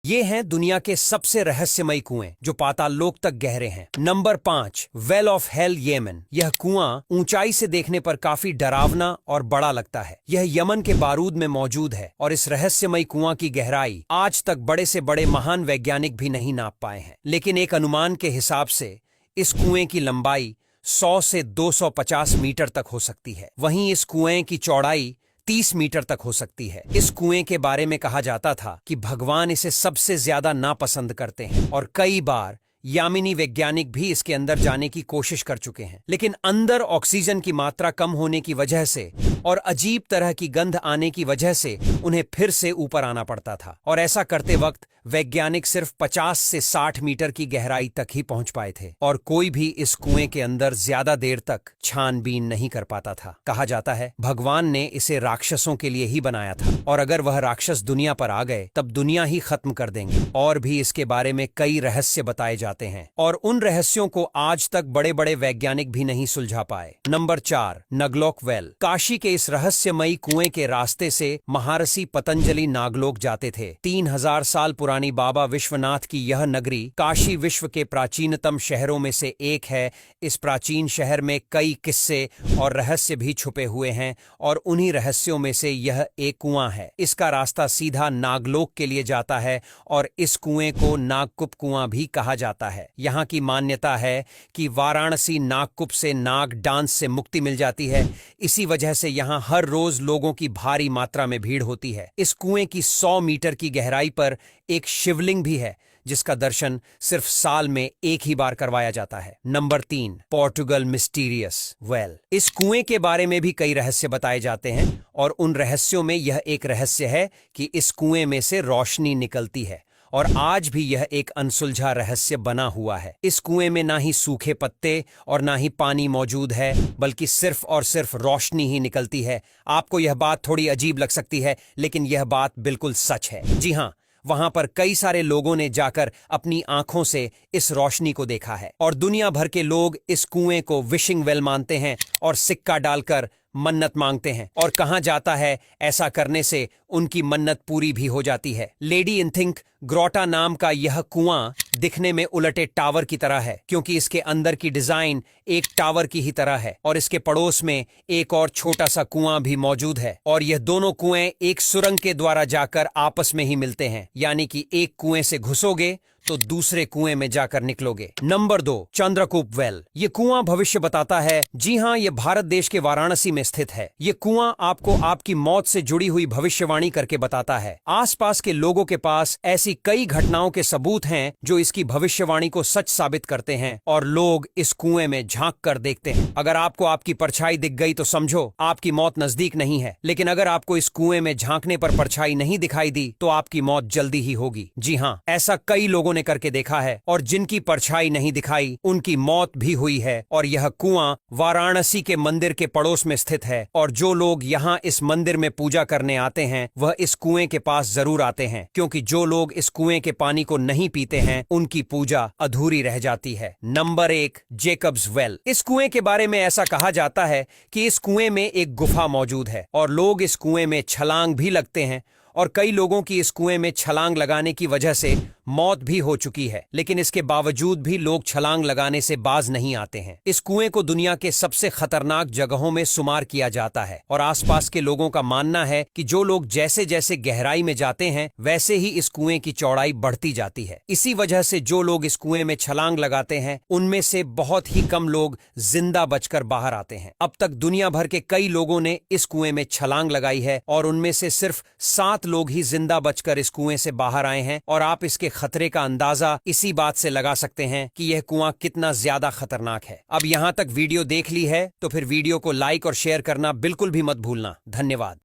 ये हैं दुनिया के सबसे रहस्यमयी कुएं जो पाताल लोक तक गहरे हैं। Number 5, well of hell, Yemen. यह कुआं ऊंचाई से देखने पर काफी डरावना और बड़ा लगता है। यह यमन के बारूद में मौजूद है और इस रहस्यमयी कुआं की गहराई आज तक बड़े से बड़े महान वैज्ञानिक भी नहीं नाप पाए हैं। लेकिन एक अनुमान के हिसाब से इस कुएं की लंबाई 100 से 250 मीटर तक हो सकती है। वहीं इस कुएं की चौड़ाई 30 मीटर तक हो सकती है। इस कुएं के बारे में कहा जाता था कि भगवान इसे सबसे ज्यादा नापसंद करते हैं और कई बार यामिनी वैज्ञानिक भी इसके अंदर जाने की कोशिश कर चुके हैं। लेकिन अंदर ऑक्सीजन की मात्रा कम होने की वजह से और अजीब तरह की गंध आने की वजह से उन्हें फिर से ऊपर आना पड़ता था और ऐसा करते वक्त वैज्ञानिक सिर्फ 50 से 60 मीटर की गहराई तक ही पहुंच पाए थे और कोई भी इस कुएं के अंदर ज्यादा देर तक छानबीन नहीं कर पाता था। कहा जाता है भगवान ने इसे राक्षसों के लिए ही बनाया था और अगर वह राक्षस दुनिया पर आ गए तब दुनिया ही खत्म कर देंगे। और भी इसके बारे में कई रहस्य बताए जाते हैं और उन रहस्यों को आज तक बड़े बड़े वैज्ञानिक भी नहीं सुलझा पाए। Number 4, Naglok well. काशी के इस रहस्यमयी कुएं के रास्ते से महर्षि पतंजलि नागलोक जाते थे। 3000 साल पुरानी बाबा विश्वनाथ की यह नगरी काशी विश्व के प्राचीनतम शहरों में से एक है। इस प्राचीन शहर में कई किस्से और रहस्य भी छुपे हुए हैं और उन्हीं रहस्यों में से यह एक कुआं है। इसका रास्ता सीधा नागलोक के लिए जाता है और इस कुएं को नागकुप कुआं भी कहा जाता है। यहाँ की मान्यता है कि वाराणसी नागकुप से नाग डांस से मुक्ति मिल जाती है। इसी वजह से यहाँ हर रोज लोगों की भारी मात्रा में भीड़ होती है। इस कुएं की 100 मीटर की गहराई पर एक शिवलिंग भी है जिसका दर्शन सिर्फ साल में एक ही बार करवाया जाता है। Number 3, Portugal mysterious well. इस कुएं के बारे में भी कई रहस्य बताए जाते हैं और उन रहस्यों में यह एक रहस्य है कि इस कुएं में से रोशनी निकलती है और आज भी यह एक अनसुलझा रहस्य बना हुआ है। इस कुएं में ना ही सूखे पत्ते और ना ही पानी मौजूद है बल्कि सिर्फ और सिर्फ रोशनी ही निकलती है। आपको यह बात थोड़ी अजीब लग सकती है लेकिन यह बात बिल्कुल सच है। जी हाँ, वहां पर कई सारे लोगों ने जाकर अपनी आंखों से इस रोशनी को देखा है और दुनिया भर के लोग इस कुएं को विशिंग वेल मानते हैं और सिक्का डालकर मन्नत मांगते हैं और कहा जाता है ऐसा करने से उनकी मन्नत पूरी भी हो जाती है। लेडी इंथिंक ग्रोटा नाम का यह कुआं दिखने में उलटे टावर की तरह है क्योंकि इसके अंदर की डिजाइन एक टावर की ही तरह है और इसके पड़ोस में एक और छोटा सा कुआं भी मौजूद है और यह दोनों कुएं एक सुरंग के द्वारा जाकर आपस में ही मिलते हैं, यानी कि एक कुएं से घुसोगे तो दूसरे कुएं में जाकर निकलोगे। Number 2, Chandrakoop well. ये कुआं भविष्य बताता है। जी हाँ, ये भारत देश के वाराणसी में स्थित है। ये कुआं आपको आपकी मौत से जुड़ी हुई भविष्यवाणी करके बताता है। आसपास के लोगों के पास ऐसी कई घटनाओं के सबूत हैं जो इसकी भविष्यवाणी को सच साबित करते हैं और लोग इस कुएं में झांक कर देखते हैं। अगर आपको आपकी परछाई दिख गई तो समझो आपकी मौत नजदीक नहीं है, लेकिन अगर आपको इस कुएं में झांकने पर परछाई नहीं दिखाई दी तो आपकी मौत जल्दी ही होगी। जी हाँ, ऐसा कई लोगों ने करके देखा है और जिनकी परछाई नहीं दिखाई उनकी मौत भी हुई है। और यह कुआं वाराणसी के मंदिर के पड़ोस में स्थित है और जो लोग यहाँ इस मंदिर में पूजा करने आते हैं वह इस कुएं के पास जरूर आते हैं क्योंकि जो लोग इस कुएं के पानी को नहीं पीते हैं उनकी पूजा अधूरी रह जाती है। Number 1, Jacob's well. इस कुएं के बारे में ऐसा कहा जाता है कि इस कुएं में एक गुफा मौजूद है और लोग इस कुएं में छलांग भी लगते हैं और कई लोगों की इस कुएं में छलांग लगाने की वजह से मौत भी हो चुकी है, लेकिन इसके बावजूद भी लोग छलांग लगाने से बाज नहीं आते हैं। इस कुएं को दुनिया के सबसे खतरनाक जगहों में शुमार किया जाता है और आसपास के लोगों का मानना है कि जो लोग जैसे जैसे गहराई में जाते हैं वैसे ही इस कुएं की चौड़ाई बढ़ती जाती है। इसी वजह से जो लोग इस कुएं में छलांग लगाते हैं उनमें से बहुत ही कम लोग जिंदा बचकर बाहर आते हैं। अब तक दुनिया भर के कई लोगों ने इस कुएं में छलांग लगाई है और उनमें से सिर्फ 7 लोग ही जिंदा बचकर इस कुएं से बाहर आए हैं और आप इसके खतरे का अंदाजा इसी बात से लगा सकते हैं कि यह कुआं कितना ज्यादा खतरनाक है। अब यहां तक वीडियो देख ली है तो फिर वीडियो को लाइक और शेयर करना बिल्कुल भी मत भूलना। धन्यवाद।